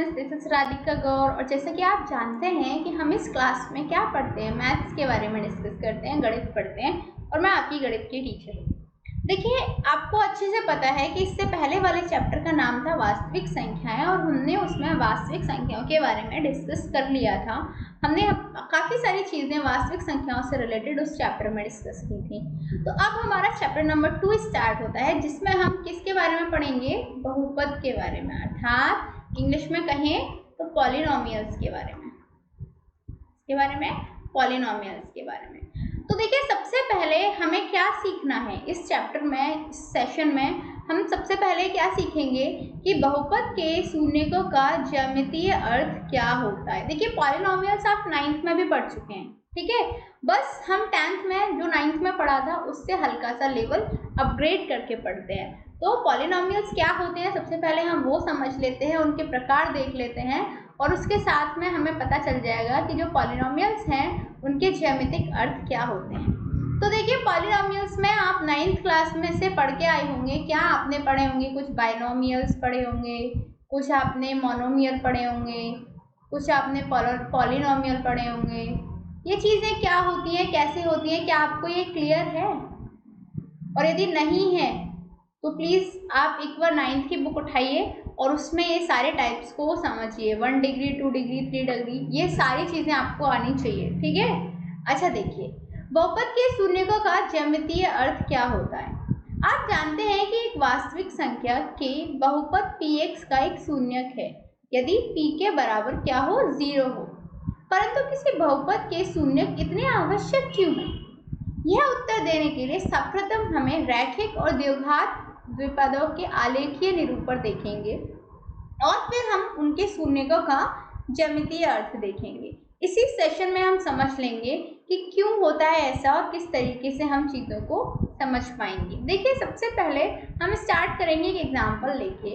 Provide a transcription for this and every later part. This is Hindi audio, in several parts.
स्टूडेंट्स, दिस इज राधिका गौर। और जैसा कि आप जानते हैं कि हम इस क्लास में क्या पढ़ते हैं, मैथ्स के बारे में डिस्कस करते हैं, गणित पढ़ते हैं और मैं आपकी गणित की टीचर हूँ। देखिए, आपको अच्छे से पता है कि इससे पहले वाले चैप्टर का नाम था वास्तविक संख्याएं और हमने उसमें वास्तविक संख्याओं के बारे में डिस्कस कर लिया था। हमने काफ़ी सारी चीज़ें वास्तविक संख्याओं से रिलेटेड उस चैप्टर में डिस्कस की थी। तो अब हमारा चैप्टर नंबर 2 स्टार्ट होता है, जिसमें हम किसके बारे में पढ़ेंगे? बहुपद के बारे में, अर्थात इंग्लिश में कहें तो पॉलिनोमियल्स के बारे में। पॉलिनोमियल्स के बारे में। तो देखिए, सबसे पहले हमें क्या सीखना है इस चैप्टर में, इस सेशन में हम सबसे पहले क्या सीखेंगे कि बहुपद के शून्यकों का ज्यामितीय अर्थ क्या होता है। देखिए, पॉलिनोमियल्स आप 9th में भी पढ़ चुके हैं, ठीक है। बस हम 10th में जो 9th में पढ़ा था उससे हल्का सा लेवल अपग्रेड करके पढ़ते हैं। तो पॉलिनोमियल्स क्या होते हैं, सबसे पहले हम वो समझ लेते हैं, उनके प्रकार देख लेते हैं और उसके साथ में हमें पता चल जाएगा कि जो पॉलिनोमियल्स हैं उनके ज्यामितिक अर्थ क्या होते हैं। तो देखिए, पॉलिनोमियल्स में आप 9th क्लास में से पढ़ के आए होंगे। क्या आपने पढ़े होंगे? कुछ बाइनोमियल्स पढ़े होंगे, कुछ आपने मोनोमियल पढ़े होंगे, कुछ आपने पॉलिनोमियल पढ़े होंगे। ये चीज़ें क्या होती हैं, कैसे होती हैं, क्या आपको ये क्लियर है? और यदि नहीं है तो प्लीज़ आप एक बार 9th की बुक उठाइए और उसमें ये सारे टाइप्स को समझिए। 1 डिग्री, 2 डिग्री, 3 डिग्री, ये सारी चीज़ें आपको आनी चाहिए, ठीक है। अच्छा देखिए, बहुपद के शून्यकों का ज्यामितीय अर्थ क्या होता है। आप जानते हैं कि एक वास्तविक संख्या के बहुपद px का एक शून्यक है यदि p के बराबर क्या हो? 0 हो। परंतु किसी बहुपद के शून्यक इतने आवश्यक क्यों हैं? यह उत्तर देने के लिए सर्वप्रथम हमें रैखिक और द्विघात द्विपदों के आलेखीय निरूपण देखेंगे और फिर हम उनके शून्यकों का ज्यामितीय अर्थ देखेंगे। इसी सेशन में हम समझ लेंगे कि क्यों होता है ऐसा और किस तरीके से हम चीज़ों को समझ पाएंगे। देखिए, सबसे पहले हम स्टार्ट करेंगे एक एग्जाम्पल लेके।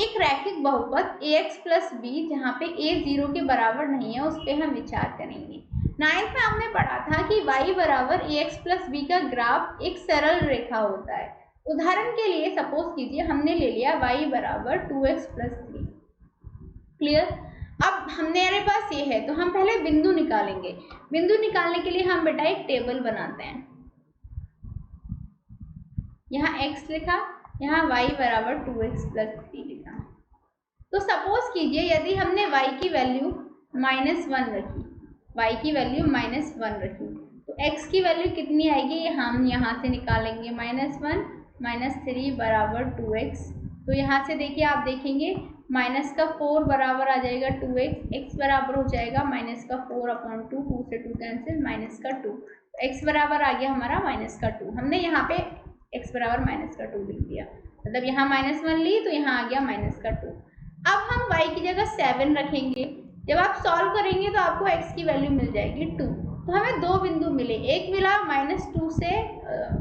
एक रैखिक बहुपद ax प्लस b जहाँ पे a 0 के बराबर नहीं है, उस पर हम विचार करेंगे। 9th में हमने पढ़ा था कि y बराबर ax प्लस b का ग्राफ एक सरल रेखा होता है। उदाहरण के लिए सपोज कीजिए हमने ले लिया y बराबर 2x प्लस 3। क्लियर? अब हमारे पास ये है तो हम पहले बिंदु निकालेंगे। बिंदु निकालने के लिए हम बेटा एक टेबल बनाते हैं। यहाँ x लिखा, यहाँ y बराबर 2x प्लस 3 लिखा। तो सपोज कीजिए यदि हमने y की वैल्यू -1 रखी, y की वैल्यू -1 रखी, तो x की वैल्यू कितनी आएगी हम यहाँ से निकालेंगे। -1 - 3 बराबर 2x। तो यहाँ से देखिए, आप देखेंगे माइनस का 4 बराबर आ जाएगा 2x, x बराबर हो जाएगा -4/2, 2 से 2 कैंसिल, -2। x बराबर आ गया हमारा -2। हमने यहाँ पे x बराबर -2 लिख दिया, मतलब यहाँ -1 ली तो यहाँ आ गया -2। अब हम y की जगह 7 रखेंगे। जब आप सॉल्व करेंगे तो आपको x की वैल्यू मिल जाएगी 2। तो हमें दो बिंदु मिले, एक मिला -2 से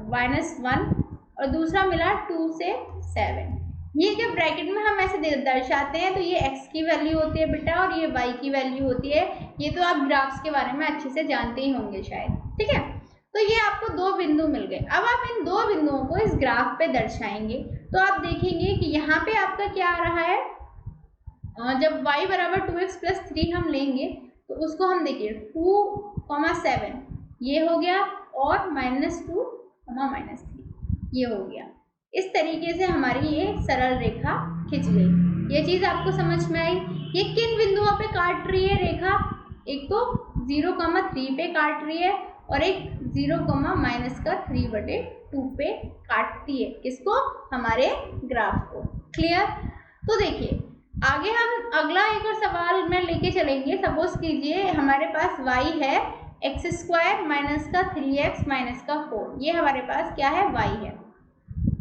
-1 और दूसरा मिला 2 से 7। ये जब ब्रैकेट में हम ऐसे दर्शाते हैं तो ये x की वैल्यू होती है बेटा और ये y की वैल्यू होती है। ये तो आप ग्राफ्स के बारे में अच्छे से जानते ही होंगे शायद, ठीक है। तो ये आपको दो बिंदु मिल गए। अब आप इन दो बिंदुओं को इस ग्राफ पे दर्शाएंगे तो आप देखेंगे कि यहाँ पे आपका क्या आ रहा है। जब y बराबर 2x प्लस 3 हम लेंगे तो उसको हम देखिए 2,7 ये हो गया और -2, -3 ये हो गया। इस तरीके से हमारी ये सरल रेखा खिंच गई। ये चीज़ आपको समझ में आई? ये किन बिंदुओं पे काट रही है रेखा? एक तो 0,3 पे काट रही है और एक 0,-3/2 पे काटती है। किसको? हमारे ग्राफ को। क्लियर? तो देखिए, आगे हम अगला एक और सवाल में लेके चलेंगे। सपोज कीजिए हमारे पास y है x² - 3x - 4। ये हमारे पास क्या है? y है।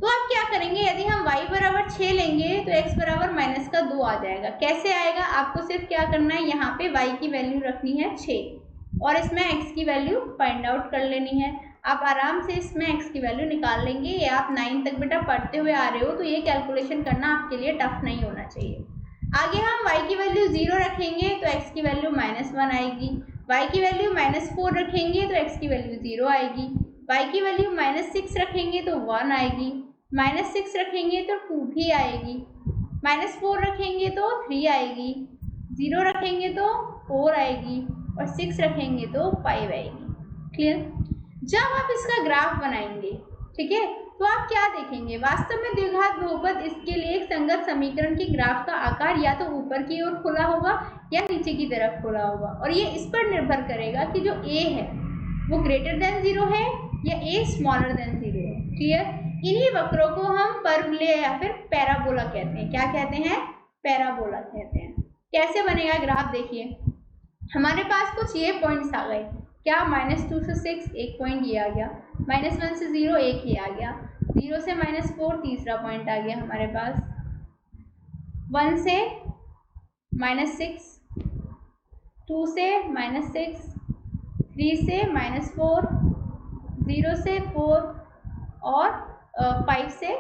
तो आप क्या करेंगे, यदि हम y बराबर 6 लेंगे तो x बराबर -2 आ जाएगा। कैसे आएगा? आपको सिर्फ क्या करना है, यहाँ पे y की वैल्यू रखनी है 6 और इसमें x की वैल्यू फाइंड आउट कर लेनी है। आप आराम से इसमें x की वैल्यू निकाल लेंगे। ये आप 9 तक बेटा पढ़ते हुए आ रहे हो तो ये कैलकुलेशन करना आपके लिए टफ नहीं होना चाहिए। आगे हम y की वैल्यू 0 रखेंगे तो x की वैल्यू -1 आएगी। y की वैल्यू -4 रखेंगे तो x की वैल्यू 0 आएगी। y की वैल्यू -6 रखेंगे तो 1 आएगी। -6 रखेंगे तो 2 भी आएगी। -4 रखेंगे तो 3 आएगी। 0 रखेंगे तो 4 आएगी और 6 रखेंगे तो 5 आएगी। क्लियर? जब आप इसका ग्राफ बनाएंगे, ठीक है, तो आप क्या देखेंगे, वास्तव में द्विघात बहुपद इसके लिए एक संगत समीकरण के ग्राफ का आकार या तो ऊपर की ओर खुला होगा या नीचे की तरफ खुला होगा, और ये इस पर निर्भर करेगा कि जो a है वो ग्रेटर देन 0 है या a स्मॉलर देन 0 है। क्लियर? इन्हीं वक्रों को हम परवलय या फिर पैराबोला कहते हैं। क्या कहते हैं? पैराबोला कहते हैं। कैसे बनेगा ग्राफ? देखिए, हमारे पास कुछ ये पॉइंट्स आ गए। क्या? -2 से 6 एक पॉइंट ये आ गया, -1 से 0 एक ये आ गया, 0 से -4 तीसरा पॉइंट आ गया हमारे पास, 1 से -6, 2 से -6, 3 से -4, 0 से 4 और 5 से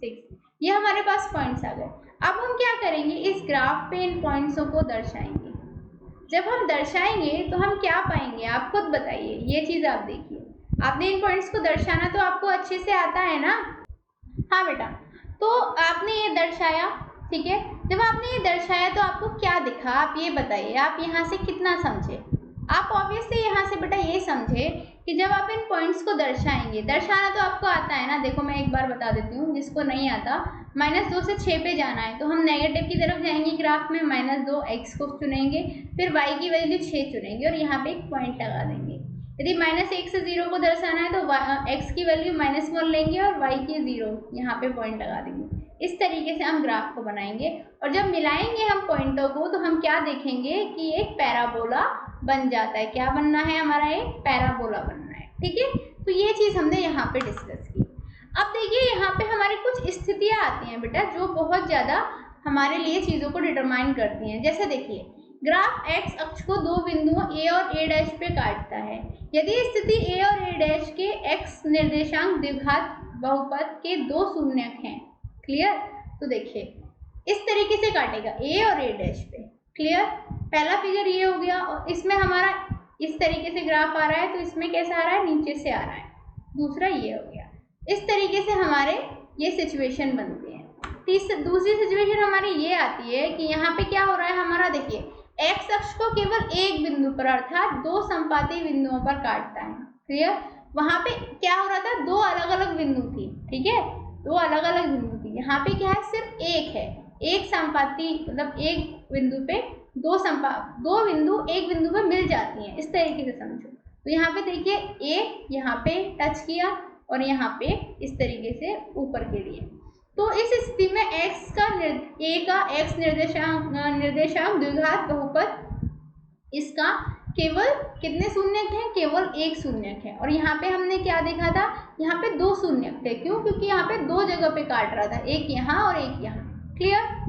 6, ये हमारे पास पॉइंट्स आ गए। अब हम क्या करेंगे, इस ग्राफ पे इन पॉइंट्सों को दर्शाएंगे। जब हम दर्शाएंगे तो हम क्या पाएंगे, आप खुद बताइए। ये चीज़ आप देखिए, आपने इन पॉइंट्स को दर्शाना तो आपको अच्छे से आता है ना? हाँ बेटा, तो आपने ये दर्शाया, ठीक है। जब आपने ये दर्शाया तो आपको क्या दिखा, आप ये बताइए। आप यहाँ से कितना समझे? आप ऑब्वियसली यहाँ से बेटा ये समझे कि जब आप इन पॉइंट्स को दर्शाएंगे, दर्शाना तो आपको आता है ना। देखो मैं एक बार बता देती हूँ, जिसको नहीं आता, -2 से 6 पे जाना है तो हम नेगेटिव की तरफ जाएंगे ग्राफ में, -2 x को चुनेंगे, फिर y की वैल्यू 6 चुनेंगे और यहाँ पे एक पॉइंट लगा देंगे। यदि -1 से 0 को दर्शाना है तो x की वैल्यू -1 लेंगे और y की 0 यहाँ पे पॉइंट लगा देंगे। इस तरीके से हम ग्राफ को बनाएंगे और जब मिलाएंगे हम पॉइंटों को तो हम क्या देखेंगे कि एक पैराबोला बन जाता है। क्या बनना है हमारा? एक पैराबोला बनना है, ठीक है। तो ये चीज़ हमने यहाँ पे डिस्कस की। अब देखिए, यहाँ पे हमारी कुछ स्थितियाँ आती हैं बेटा जो बहुत ज़्यादा हमारे लिए चीज़ों को डिटरमाइन करती हैं। जैसे देखिए, ग्राफ x अक्ष को दो बिंदुओं a और a' पे काटता है। यदि स्थिति a और a' के x निर्देशांक द्विघात बहुपद के दो शून्यक हैं, क्लियर, तो देखिए इस तरीके से काटेगा a और a' पे। क्लियर? पहला फिगर ये हो गया और इसमें हमारा इस तरीके से ग्राफ आ रहा है, तो इसमें कैसा आ रहा है? नीचे से आ रहा है। दूसरा ये हो गया। इस तरीके से हमारे ये सिचुएशन बनती है। दूसरी सिचुएशन हमारी ये आती है कि यहाँ पे क्या हो रहा है हमारा, देखिए x अक्ष को केवल एक बिंदु पर अर्थात दो संपाती बिंदुओं पर काटता है। क्लियर? वहाँ पे क्या हो रहा था? दो अलग अलग बिंदु थी, ठीक है, दो अलग अलग बिंदु थी। यहाँ पे क्या है? सिर्फ एक है, एक संपाती, मतलब एक बिंदु पे दो बिंदु एक बिंदु पे मिल जाती हैं, इस तरीके से समझो। तो यहाँ पे देखिए a यहाँ पे टच किया और यहाँ पे इस तरीके से ऊपर के लिए। तो इस स्थिति में a का x निर्देशांक द्विघात बहुपद इसका केवल कितने शून्यक हैं? केवल एक शून्यक है। और यहाँ पे हमने क्या देखा था? यहाँ पे दो शून्यक थे। क्यों? क्योंकि यहाँ पे दो जगह पे काट रहा था, एक यहाँ और एक यहाँ। क्लियर?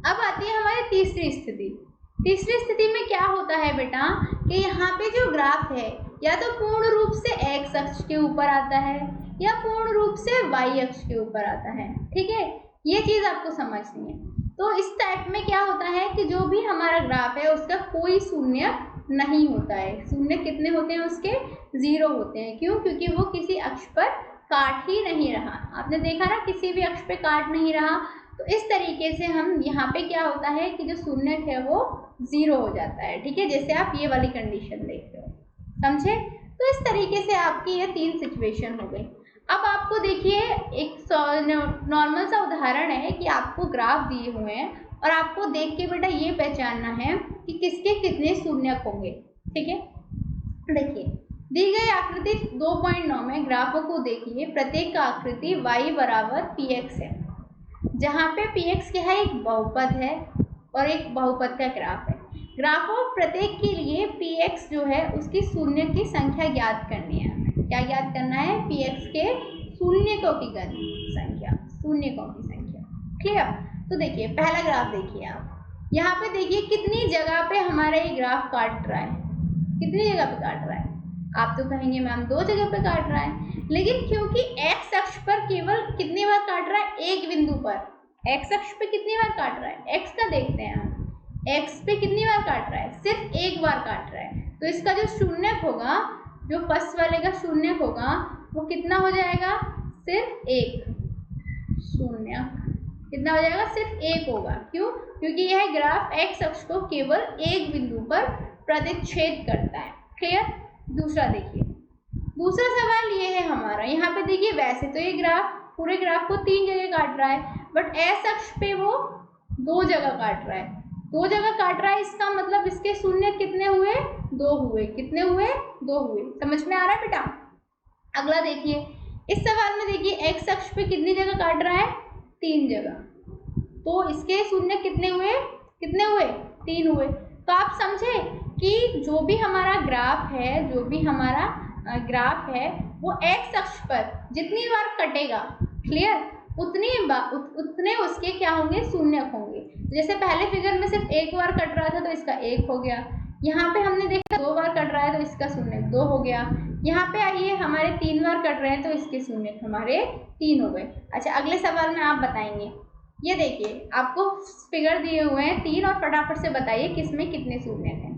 अब आती है हमारी तीसरी स्थिति। तीसरी स्थिति में क्या होता है बेटा कि यहाँ पे जो ग्राफ है या तो पूर्ण रूप से x अक्ष के ऊपर आता है या पूर्ण रूप से y अक्ष के ऊपर आता है, ठीक है। ये चीज़ आपको समझनी है। तो इस टाइप में क्या होता है कि जो भी हमारा ग्राफ है उसका कोई शून्य नहीं होता है। शून्य कितने होते हैं? उसके 0 होते हैं। क्यों? क्योंकि वो किसी अक्ष पर काट ही नहीं रहा। आपने देखा ना, किसी भी अक्ष पे काट नहीं रहा। तो इस तरीके से हम यहाँ पे क्या होता है कि जो शून्यक है वो 0 हो जाता है, ठीक है। जैसे आप ये वाली कंडीशन देख रहे हो, समझे? तो इस तरीके से आपकी ये 3 सिचुएशन हो गई। अब आपको देखिए एक नॉर्मल सा उदाहरण है कि आपको ग्राफ दिए हुए हैं और आपको देख के बेटा ये पहचानना है कि किसके कितने शून्यक होंगे, ठीक है। देखिए दी गई आकृति 2.9 में ग्राफों को देखिए। प्रत्येक का आकृति y बराबर px है, जहाँ पे px क्या है? एक बहुपद है और एक बहुपद का ग्राफ है। ग्राफों प्रत्येक के लिए px जो है उसकी शून्य की संख्या ज्ञात करनी है। हमें क्या ज्ञात करना है? px के शून्यकों की संख्या, शून्यकों की संख्या। क्लियर? तो देखिए पहला ग्राफ देखिए आप, यहाँ पे देखिए कितनी जगह पे हमारा ये ग्राफ काट रहा है। कितनी जगह पे काट रहा है? आप तो कहेंगे मैम 2 जगह पे काट रहा है, लेकिन क्योंकि x अक्ष पर केवल कितनी बार काट रहा है? एक बिंदु पर। x अक्ष पे कितनी बार काट रहा है? x का देखते हैं हम, x पे कितनी बार काट रहा है? सिर्फ एक बार काट रहा है। तो इसका जो शून्यक होगा, जो फर्स्ट वाले का शून्यक होगा, वो कितना हो जाएगा? सिर्फ एक शून्यक। कितना हो जाएगा, सिर्फ एक होगा। क्यों? क्योंकि यह ग्राफ एक्स अक्ष को केवल एक बिंदु पर प्रतिच्छेद करता है। क्लियर? दूसरा देखिए, दूसरा सवाल ये है हमारा, यहाँ पे देखिए वैसे तो ये ग्राफ पूरे ग्राफ को 3 जगह काट रहा है, बट एस अक्ष पे वो 2 जगह काट रहा है। 2 जगह काट रहा है, इसका मतलब इसके शून्य कितने हुए, 2 हुए। कितने हुए, 2 हुए। समझ में आ रहा है बेटा? अगला देखिए, इस सवाल में देखिए एक्स अक्ष पे कितनी जगह काट रहा है, 3 जगह, तो इसके शून्य कितने हुए, कितने हुए, 3 हुए। तो आप समझे कि जो भी हमारा ग्राफ है, जो भी हमारा ग्राफ है, वो एक्स अक्ष पर जितनी बार कटेगा, क्लियर, उतने उसके क्या होंगे, शून्य होंगे। जैसे पहले फिगर में सिर्फ एक बार कट रहा था तो इसका 1 हो गया, यहाँ पे हमने देखा 2 बार कट रहा है तो इसका शून्य 2 हो गया, यहाँ पे आइए हमारे 3 बार कट रहे हैं तो इसके शून्य हमारे 3 हो गए। अच्छा, अगले सवाल में आप बताएंगे, ये देखिए आपको फिगर दिए हुए हैं 3 और फटाफट से बताइए किसमें कितने शून्य हैं।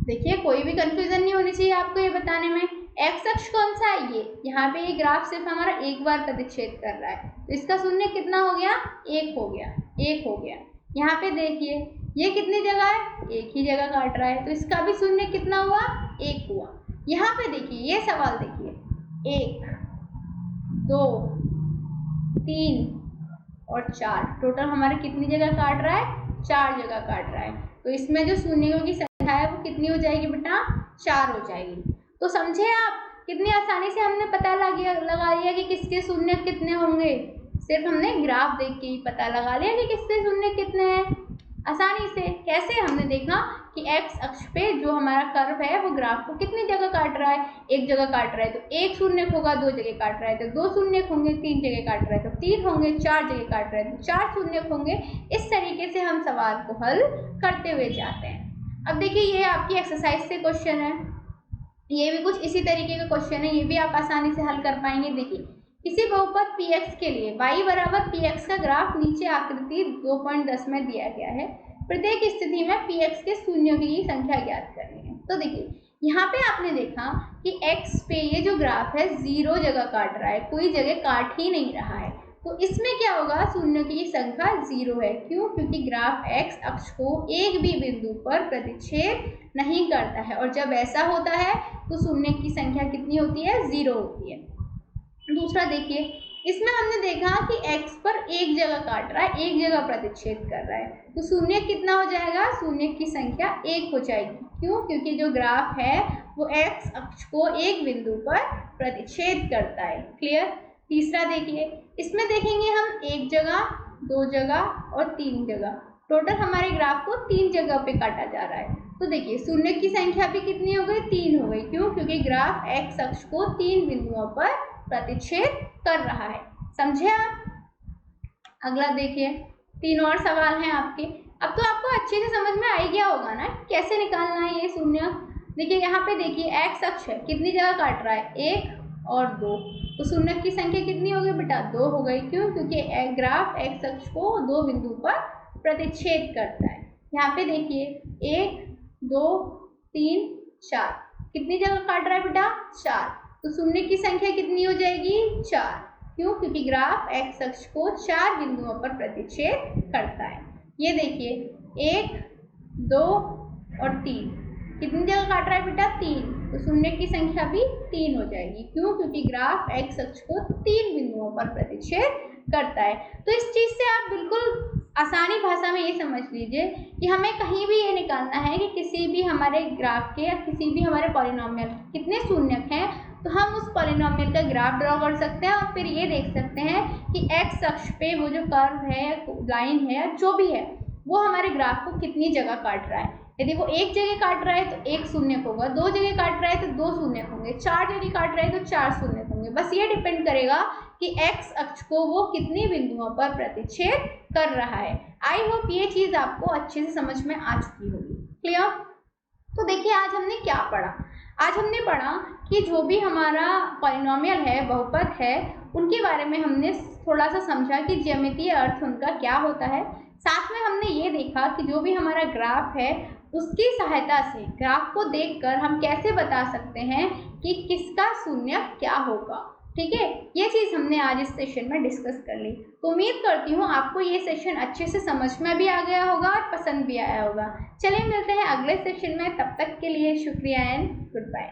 देखिए कोई भी कंफ्यूजन नहीं होनी चाहिए आपको ये बताने में। एक्स अक्ष कौन सा है, ये यहाँ पे ये ग्राफ सिर्फ हमारा एक बार प्रतिच्छेद कर रहा है, तो इसका शून्य कितना हो गया, 1 हो गया, 1 हो गया। यहाँ पे देखिए ये कितनी जगह है, एक ही जगह काट रहा है, तो इसका भी शून्य कितना हुआ, 1 हुआ। यहाँ पे देखिए ये सवाल देखिए, 1 2 3 और 4, टोटल हमारे कितनी जगह काट रहा है, 4 जगह काट रहा है। तो इसमें जो शून्यों की संख्या है वो कितनी हो जाएगी बेटा, 4 हो जाएगी। तो समझे आप कितनी आसानी से हमने पता लगा लिया कि किसके शून्य कितने होंगे, सिर्फ हमने ग्राफ देख के ही पता लगा लिया कि किसके शून्य कितने हैं, आसानी से। कैसे? हमने देखा कि एक्स अक्ष पे जो हमारा कर्व है वो ग्राफ को कितनी जगह काट रहा है, एक जगह काट रहा है तो 1 शून्य होगा, 2 जगह काट रहा है तो 2 शून्य होंगे, 3 जगह काट रहा है तो 3 होंगे, 4 जगह काट रहा है तो 4 शून्य होंगे। इस तरीके से हम सवाल को हल करते हुए जाते हैं। अब देखिए ये आपकी एक्सरसाइज से क्वेश्चन है, ये भी कुछ इसी तरीके का क्वेश्चन है, ये भी आप आसानी से हल कर पाएंगे। देखिए किसी बहुपद px के लिए y बराबर px का ग्राफ नीचे आकृति 2.10 में दिया गया है। प्रत्येक स्थिति में px के शून्यों की संख्या ज्ञात करनी है। तो देखिए यहाँ पे आपने देखा कि x पे ये जो ग्राफ है 0 जगह काट रहा है, कोई जगह काट ही नहीं रहा है, तो इसमें क्या होगा, शून्यों की संख्या 0 है। क्यों? क्योंकि ग्राफ x अक्ष को एक भी बिंदु पर प्रतिच्छेद नहीं करता है, और जब ऐसा होता है तो शून्य की संख्या कितनी होती है, 0 होती है। दूसरा देखिए, इसमें हमने देखा कि x पर एक जगह काट रहा है, एक जगह प्रतिच्छेद कर रहा है, तो शून्य कितना हो जाएगा, शून्य की संख्या 1 हो जाएगी। क्यों? क्योंकि जो ग्राफ है वो x अक्ष को एक बिंदु पर प्रतिच्छेद करता है। क्लियर? तीसरा देखिए, इसमें देखेंगे हम 1 जगह, 2 जगह और 3 जगह, टोटल हमारे ग्राफ को 3 जगह पे काटा जा रहा है। तो देखिए शून्य की संख्या भी कितनी हो गई, 3 हो गई। क्यों? क्योंकि ग्राफ x अक्ष को 3 बिंदुओं पर प्रतिच्छेद कर रहा है। समझे आप? अगला देखिए, 3 और सवाल हैं आपके। अब तो आपको अच्छे से समझ में आ ही गया होगा ना कैसे निकालना है ये शून्य। देखिए यहाँ पे देखिए x अक्ष है, कितनी जगह काट रहा है, 1 और 2, तो शून्य की संख्या कितनी हो गई बेटा, 2 हो गई। क्यों? क्योंकि ग्राफ x अक्ष को 2 बिंदु पर प्रतिच्छेद करता है। यहाँ पे देखिए 1 2 3 4, कितनी जगह काट रहा है बेटा, 4, तो शून्य की संख्या कितनी हो जाएगी, 4। क्यों? क्योंकि ग्राफ x अक्ष को 4 बिंदुओं पर प्रतिच्छेद करता है। ये देखिए 1 2 और 3, कितनी जगह काट रहा है बेटा, 3, तो शून्य की संख्या भी 3 हो जाएगी। क्यों? क्योंकि ग्राफ x अक्ष को 3 बिंदुओं पर प्रतिच्छेद करता है। तो इस चीज से आप बिल्कुल आसानी भाषा में ये समझ लीजिए कि हमें कहीं भी ये निकालना है कि किसी भी हमारे ग्राफ के या किसी भी हमारे पॉलिनोमियल कितने शून्यक हैं, तो हम उस पॉलिनोमियल का ग्राफ ड्रॉ कर सकते हैं और फिर ये देख सकते हैं कि x अक्ष पे वो जो कर्व है या लाइन है या जो भी है वो हमारे ग्राफ को कितनी जगह काट रहा है। यदि वो एक जगह काट रहा है तो 1 शून्य होगा, 2 जगह काट रहा है तो 2 शून्य होंगे, 4 जगह काट रहा है तो 4 शून्य होंगे। बस ये डिपेंड करेगा कि x अक्ष को वो कितने बिंदुओं पर प्रतिच्छेद कर रहा है। आई होप ये चीज आपको अच्छे से समझ में आ चुकी होगी। क्लियर? तो देखिए आज हमने क्या पढ़ा, आज हमने पढ़ा कि जो भी हमारा पॉलिनोमियल है, बहुपद है, उनके बारे में हमने थोड़ा सा समझा कि ज्यामितीय अर्थ उनका क्या होता है। साथ में हमने ये देखा कि जो भी हमारा ग्राफ है उसकी सहायता से, ग्राफ को देखकर हम कैसे बता सकते हैं कि किसका शून्य क्या होगा। ठीक है, ये चीज़ हमने आज इस सेशन में डिस्कस कर ली। तो उम्मीद करती हूँ आपको ये सेशन अच्छे से समझ में भी आ गया होगा और पसंद भी आया होगा। चलिए मिलते हैं अगले सेशन में, तब तक के लिए शुक्रिया एंड गुड बाय।